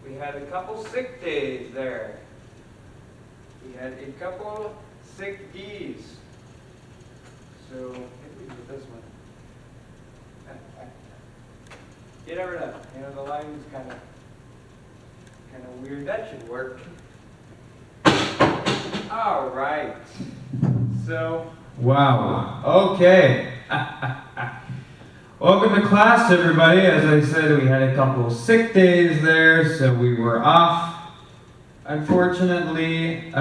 We had a couple sick days there. We had a couple sick D's. So, maybe we do this one. You never know. You know, the line's kind of weird. That should work. All right. So. Wow. Okay. Welcome to class, everybody. As I said, we had a couple sick days there, so we were off, unfortunately.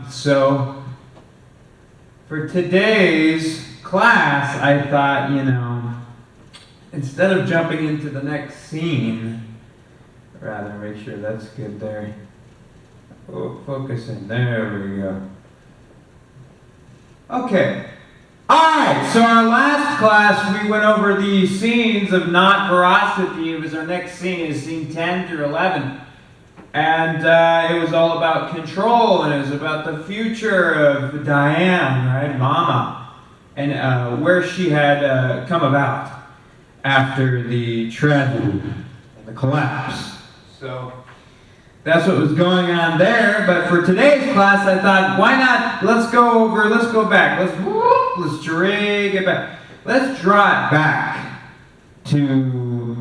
So for today's class, I thought, instead of jumping into the next scene, rather make sure that's good there. Oh, focusing. There we go. Okay. Alright, so our last class we went over the scenes of not Voracity. It was our next scene, is scene 10 through 11. And it was all about control, and it was about the future of Diane, right, Mama, and where she had come about after the tragedy and the collapse. So that's what was going on there. But for today's class, I thought, why not? Let's go back. Let's drag it back. Let's draw it back to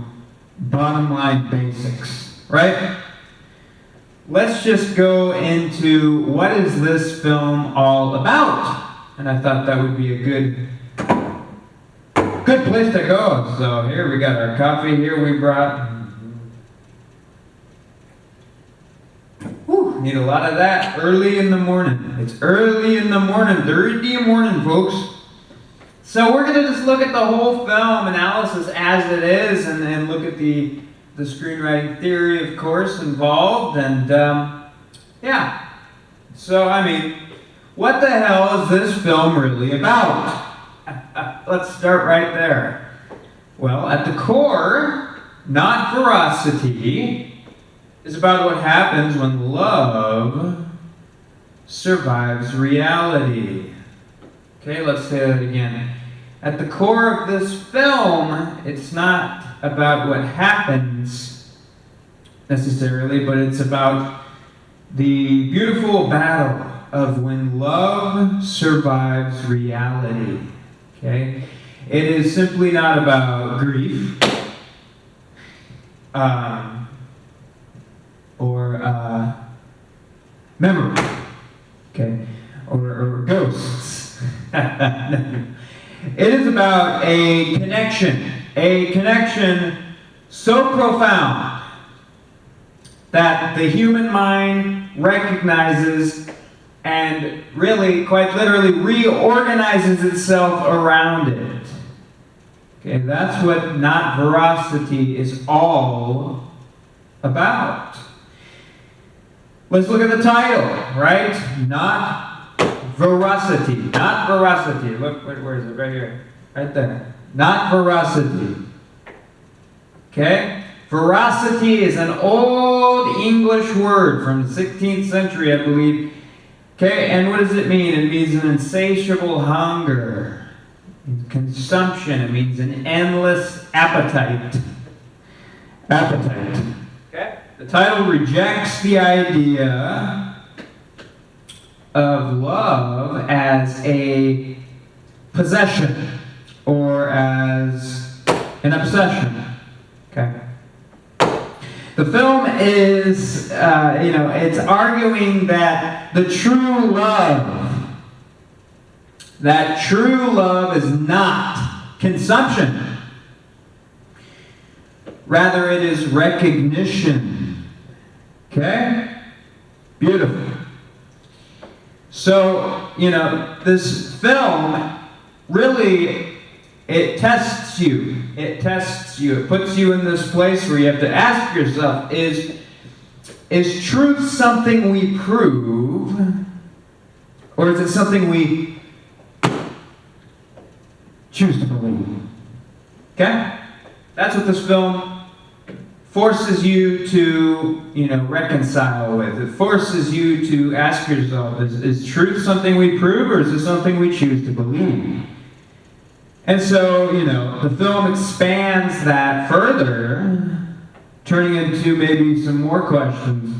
bottom line basics, right? Let's just go into what is this film all about? And I thought that would be a good place to go. So here we got our coffee. Here we brought. Need a lot of that early in the morning. It's early in the morning, Thursday morning, folks. So we're going to just look at the whole film analysis as it is, and look at the screenwriting theory, of course, involved. And yeah. So, what the hell is this film really about? Let's start right there. Well, at the core, not Voracity is about what happens when love survives reality. Okay, let's say that again. At the core of this film, it's not about what happens necessarily, but it's about the beautiful battle of when love survives reality. Okay? It is simply not about grief. Or memory, okay, or ghosts. It is about a connection so profound that the human mind recognizes and really, quite literally, reorganizes itself around it. Okay, that's what not Voracity is all about. Let's look at the title, right? Not Voracity. Not Voracity. Look, where is it? Right here. Right there. Not Voracity. Okay? Voracity is an old English word from the 16th century, I believe. Okay, and what does it mean? It means an insatiable hunger. It means consumption. It means an endless appetite. Appetite. Okay? The title rejects the idea of love as a possession or as an obsession. Okay. The film is, it's arguing that true love is not consumption. Rather, it is recognition. Okay? Beautiful. So, this film really, it tests you. It tests you. It puts you in this place where you have to ask yourself, is truth something we prove, or is it something we choose to believe? Okay? That's what this film forces you to, reconcile with. It forces you to ask yourself, is truth something we prove, or is it something we choose to believe? And so, the film expands that further turning into maybe some more questions.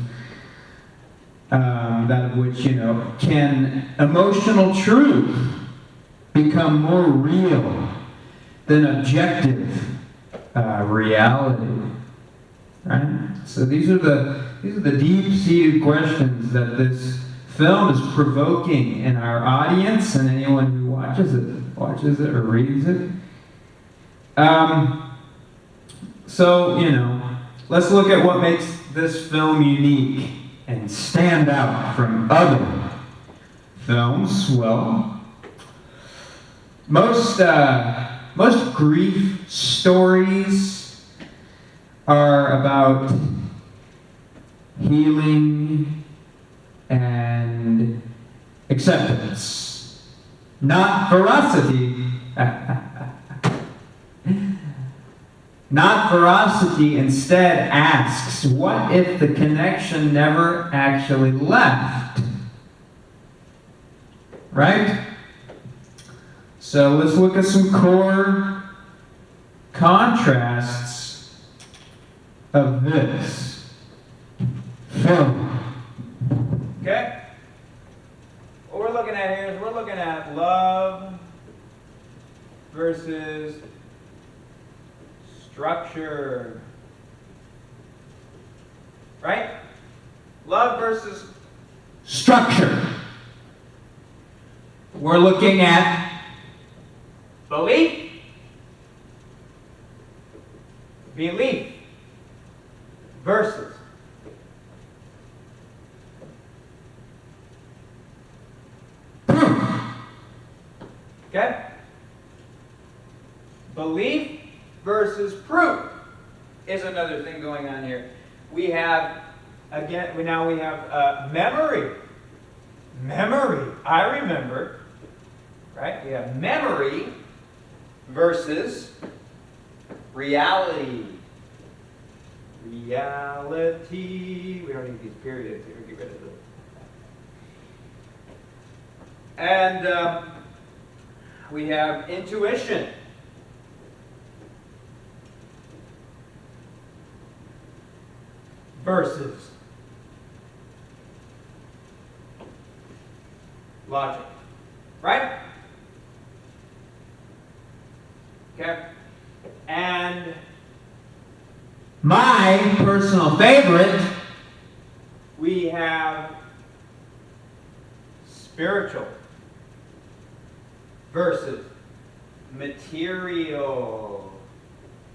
That of which, can emotional truth become more real than objective reality? Right? So these are the deep-seated questions that this film is provoking in our audience and anyone who watches it or reads it. So, let's look at what makes this film unique and stand out from other films. Well, most grief stories are about healing and acceptance. Not Voracity. Not Voracity instead asks, what if the connection never actually left? Right? So let's look at some core contrasts of this film. Okay? What we're looking at here is we're looking at love versus structure. Right? Love versus structure. We're looking at belief versus proof. Okay? Belief versus proof is another thing going on here. We have, now we have memory. Memory. I remember. Right? We have memory versus reality. Reality. We don't need these periods here. Get rid of them. And we have intuition versus logic. Right? Okay? And my personal favorite, we have spiritual versus material.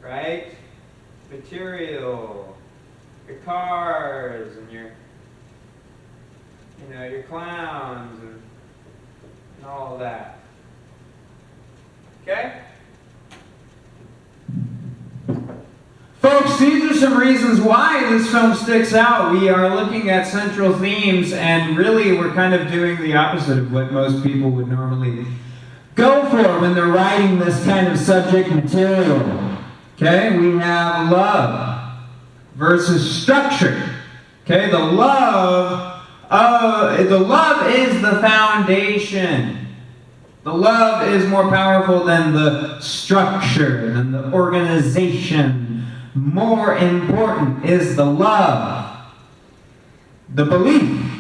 Right? Material. Your cars and your clowns and all of that. Okay? Folks, these are some reasons why this film sticks out. We are looking at central themes, and really we're kind of doing the opposite of what most people would normally go for when they're writing this kind of subject material. Okay? We have love versus structure. Okay? The love is the foundation. The love is more powerful than the structure, than the organization. More important is the love. The belief.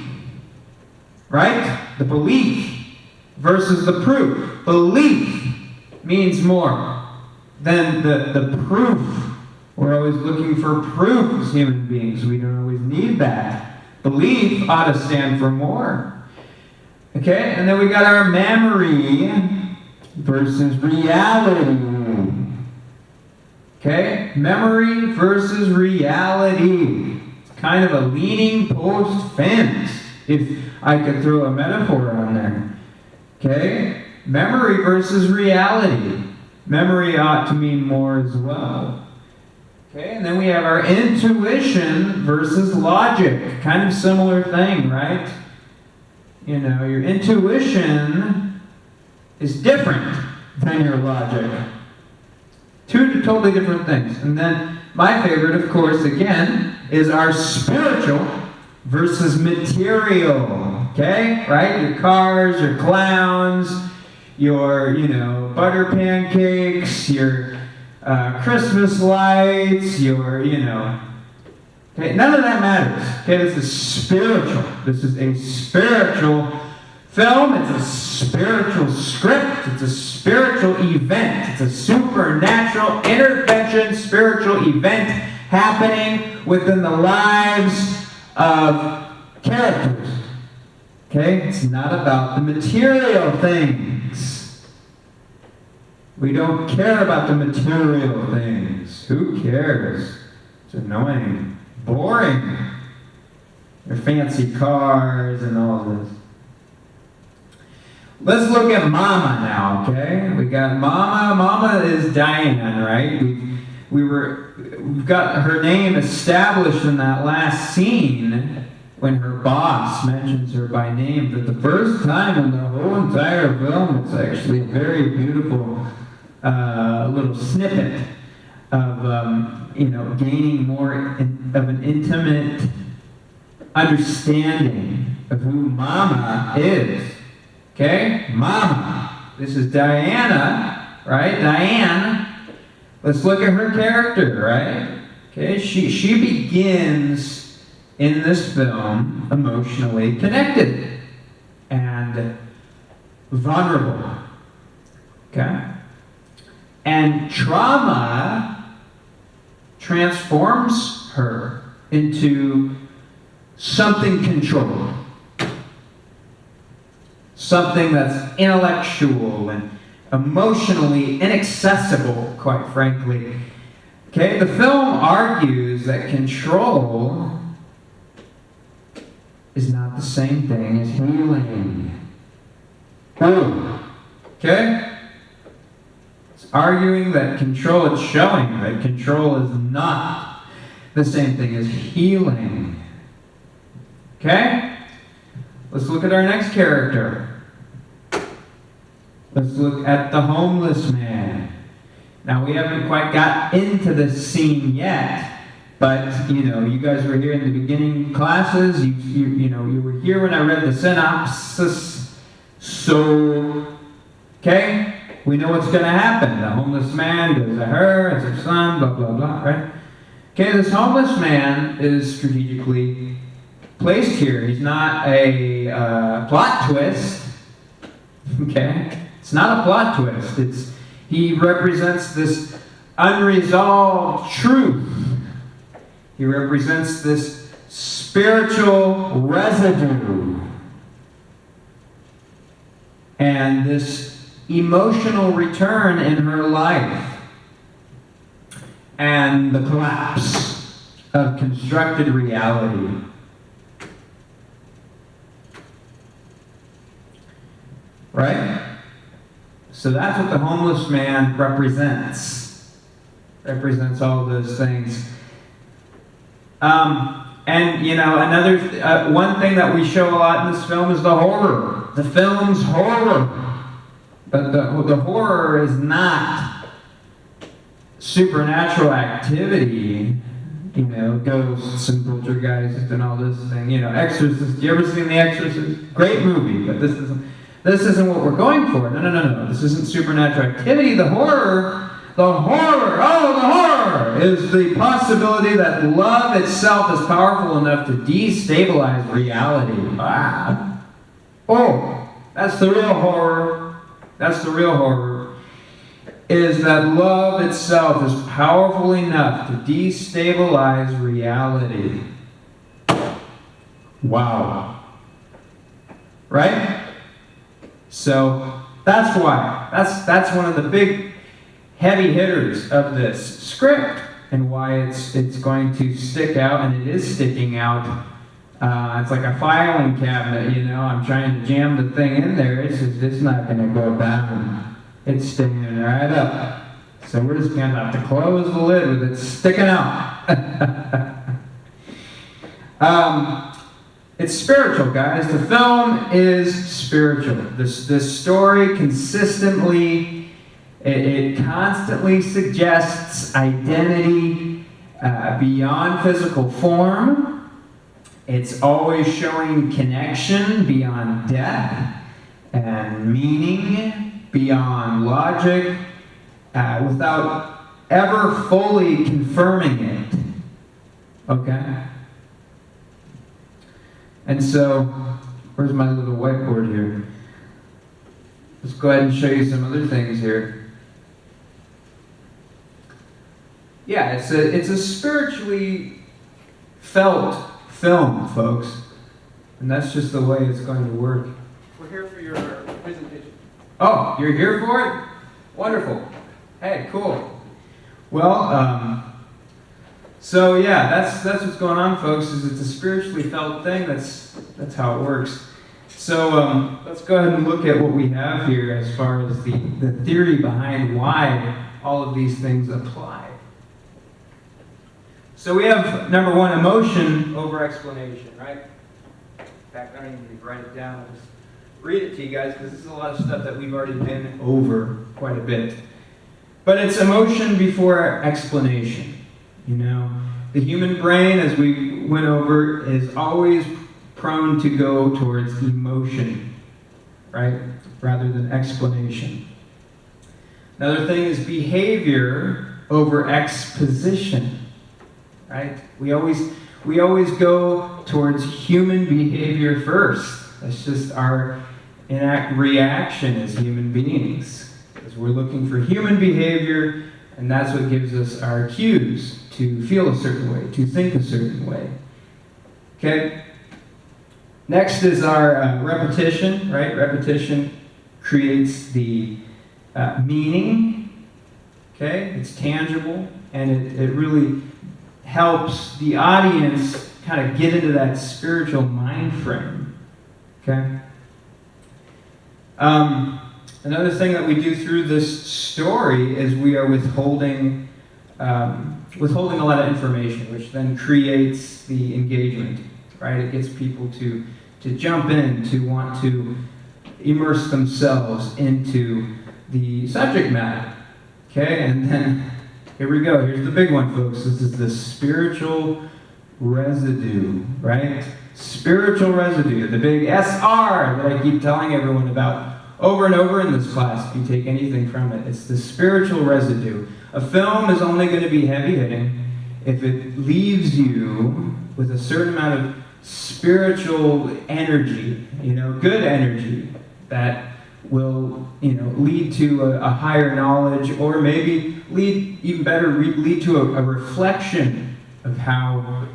Right? The belief versus the proof. Belief means more than the proof. We're always looking for proof as human beings. We don't always need that. Belief ought to stand for more. Okay, and then we got our memory versus reality. Okay, memory versus reality. It's kind of a leaning post fence, if I could throw a metaphor on there. Okay, memory versus reality. Memory ought to mean more as well. Okay, and then we have our intuition versus logic. Kind of similar thing, right? Your intuition is different than your logic. Two totally different things. And then my favorite, of course, again, is our spiritual versus material. Okay? Right? Your cars, your clowns, your, butter pancakes, your Christmas lights, your, Okay, none of that matters. Okay, this is spiritual. This is a spiritual film. It's a spiritual script. It's a spiritual event. It's a supernatural intervention, spiritual event happening within the lives of characters. Okay, it's not about the material things. We don't care about the material things. Who cares? It's annoying. Boring. Their fancy cars and all this. Let's look at Mama now, okay? We got Mama. Mama is Diane, right? We've got her name established in that last scene when her boss mentions her by name. But the first time in the whole entire film, it's actually a very beautiful little snippet of gaining more of an intimate understanding of who Mama is. Okay? Mama. This is Diana, right? Diane. Let's look at her character, right? Okay? She begins in this film emotionally connected and vulnerable. Okay? And trauma transforms her into something controlled. Something that's intellectual and emotionally inaccessible, quite frankly. Okay, the film argues that control is not the same thing as healing. Okay? It's arguing that control, it's showing that control is not the same thing as healing. Okay? Let's look at our next character. Let's look at the homeless man. Now, we haven't quite got into this scene yet, but, you guys were here in the beginning classes. You were here when I read the synopsis. So, okay, we know what's going to happen. The homeless man goes to her, it's her son, blah, blah, blah, right? Okay, this homeless man is strategically placed here. He's not a plot twist. Okay? It's not a plot twist. He represents this unresolved truth. He represents this spiritual residue and this emotional return in her life and the collapse of constructed reality. Right? So that's what the homeless man represents. Represents all those things. Another one thing that we show a lot in this film is the horror. The film's horror. But the horror is not supernatural activity. Ghosts and poltergeists and all this thing. Exorcist. You ever seen The Exorcist? Great movie, but this isn't what we're going for. No. This isn't supernatural activity. The horror is the possibility that love itself is powerful enough to destabilize reality. That's the real horror. That's the real horror. Is that love itself is powerful enough to destabilize reality. Wow. Right? So that's why. That's one of the big heavy hitters of this script and why it's going to stick out, and it is sticking out. It's like a filing cabinet, I'm trying to jam the thing in there. It's not going to go down. It's sticking right up. So we're just going to have to close the lid with it sticking out. It's spiritual, guys. The film is spiritual. This story consistently, it constantly suggests identity beyond physical form. It's always showing connection beyond death and meaning beyond logic without ever fully confirming it. Okay? And so, where's my little whiteboard here? Let's go ahead and show you some other things here. Yeah, it's a spiritually felt film, folks. And that's just the way it's going to work. We're here for your presentation. Oh, you're here for it? Wonderful. Hey, cool. Well, so yeah, that's what's going on, folks. Is it's a spiritually felt thing. That's how it works. So let's go ahead and look at what we have here as far as the theory behind why all of these things apply. So we have, number one, emotion over explanation, right? In fact, I don't even need to write it down. I'll just read it to you guys because this is a lot of stuff that we've already been over quite a bit. But it's emotion before explanation. You know, the human brain, as we went over, is always prone to go towards emotion, right? Rather than explanation. Another thing is behavior over exposition, right? We always go towards human behavior first. That's just our reaction as human beings. Because we're looking for human behavior, and that's what gives us our cues to feel a certain way, to think a certain way. Okay? Next is our repetition, right? Repetition creates the meaning. Okay? It's tangible, and it really helps the audience kind of get into that spiritual mind frame. Okay? Another thing that we do through this story is we are withholding a lot of information, which then creates the engagement, right? It gets people to jump in, to want to immerse themselves into the subject matter. Okay, and then here we go. Here's the big one, folks. This is the spiritual residue, right? Spiritual residue, the big SR that I keep telling everyone about over and over in this class, if you take anything from it. It's the spiritual residue. A film is only going to be heavy-hitting if it leaves you with a certain amount of spiritual energy, good energy, that will, lead to a higher knowledge, or maybe lead to a reflection of how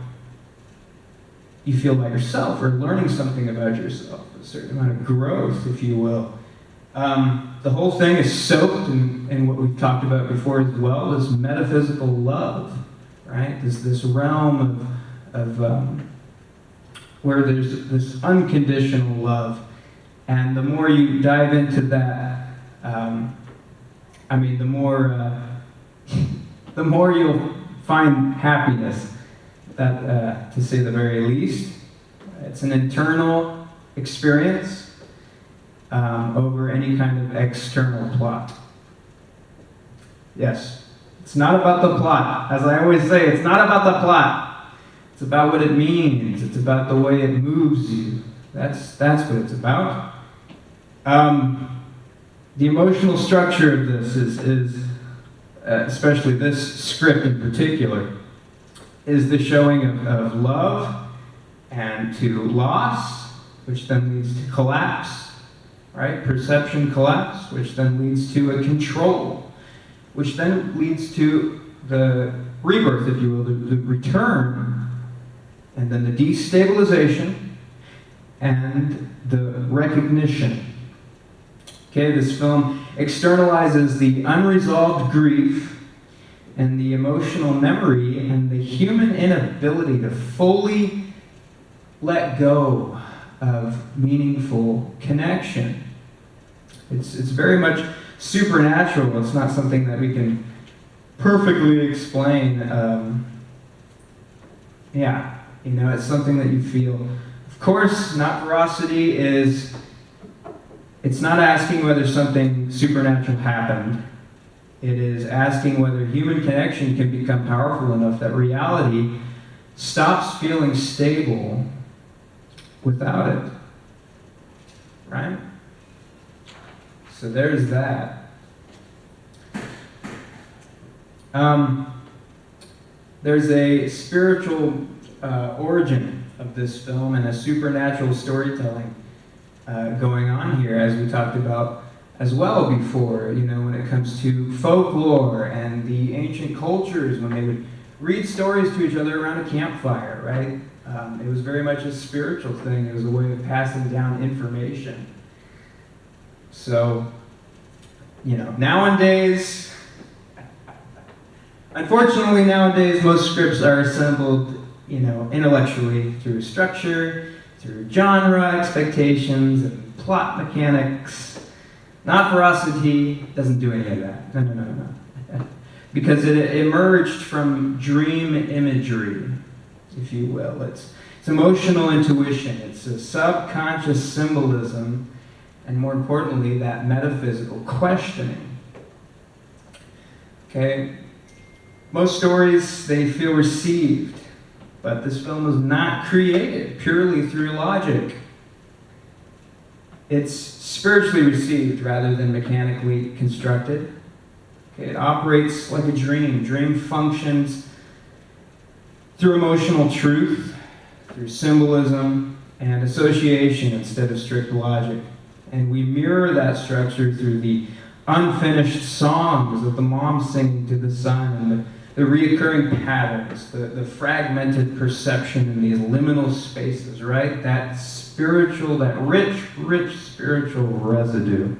you feel about yourself, or learning something about yourself, a certain amount of growth, if you will. The whole thing is soaked in what we've talked about before as well, this metaphysical love, right? This realm of where there's this unconditional love. And the more you dive into that, the more you'll find happiness, to say the very least. It's an internal experience over any kind of external plot. Yes, it's not about the plot. As I always say, it's not about the plot. It's about what it means. It's about the way it moves you. That's what it's about. The emotional structure of this is especially this script in particular, is the showing of love and to loss, which then leads to collapse, right? Perception collapse, which then leads to a control, which then leads to the rebirth, if you will, the return, and then the destabilization, and the recognition. Okay, this film externalizes the unresolved grief and the emotional memory and the human inability to fully let go of meaningful connection. It's very much supernatural. It's not something that we can perfectly explain. It's something that you feel. Of course, not Voracity is, it's not asking whether something supernatural happened. It is asking whether human connection can become powerful enough that reality stops feeling stable without it. Right? So there's there's a spiritual origin of this film and a supernatural storytelling going on here, as we talked about as well before, when it comes to folklore and the ancient cultures when they would read stories to each other around a campfire, right? It was very much a spiritual thing. It was a way of passing down information. So, nowadays, unfortunately nowadays, most scripts are assembled, intellectually through structure, through genre expectations, and plot mechanics. Not Voracity doesn't do any of that. No. Because it emerged from dream imagery, if you will. It's emotional intuition. It's a subconscious symbolism, and more importantly, that metaphysical questioning. Okay? Most stories, they feel received, but this film was not created purely through logic. It's spiritually received rather than mechanically constructed. Okay, it operates like a dream. Dream functions through emotional truth, through symbolism and association instead of strict logic. And we mirror that structure through the unfinished songs of the mom singing to the son, and the reoccurring patterns, the fragmented perception in these liminal spaces, right? That spiritual, that rich spiritual residue.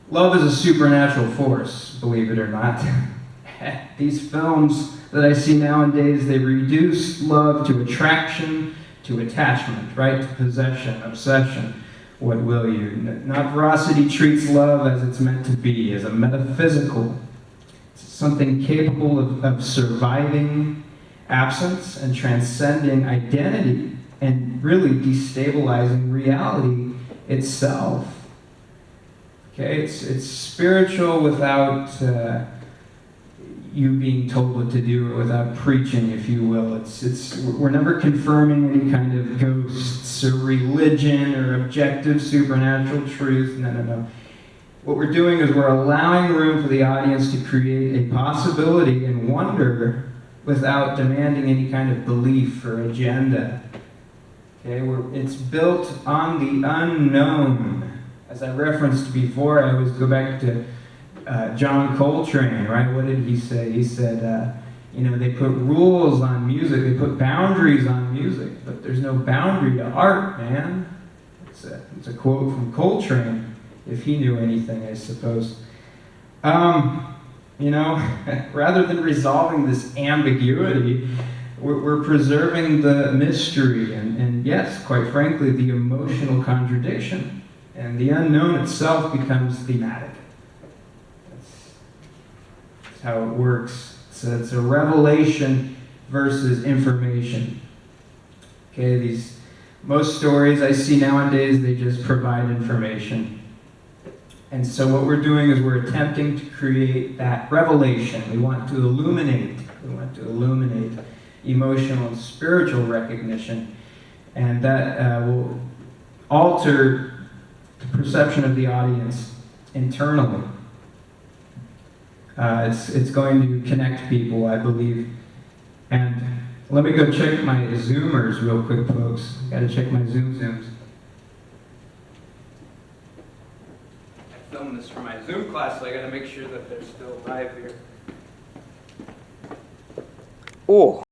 Love is a supernatural force, believe it or not. These films that I see nowadays, they reduce love to attraction, to attachment, right? To possession, obsession. What will you? Not Voracity treats love as it's meant to be, as a metaphysical, something capable of surviving absence and transcending identity and really destabilizing reality itself. Okay, it's spiritual without you being told what to do, or without preaching, if you will. We're never confirming any kind of ghosts or religion or objective supernatural truth. No. What we're doing is we're allowing room for the audience to create a possibility and wonder without demanding any kind of belief or agenda. Okay, it's built on the unknown. As I referenced before, I always go back to John Coltrane, right? What did he say? He said, they put rules on music, they put boundaries on music, but there's no boundary to art, man. It's a quote from Coltrane, if he knew anything, I suppose. Rather than resolving this ambiguity, we're preserving the mystery and yes, quite frankly, the emotional contradiction. And the unknown itself becomes thematic. That's how it works. So it's a revelation versus information. Okay, most stories I see nowadays, they just provide information. And so what we're doing is we're attempting to create that revelation. We want to illuminate emotional and spiritual recognition. And that will alter the perception of the audience internally. It's going to connect people, I believe. And let me go check my Zoomers real quick, folks. Got to check my Zooms. I filmed this for my Zoom class, so I got to make sure that they're still live here. Oh.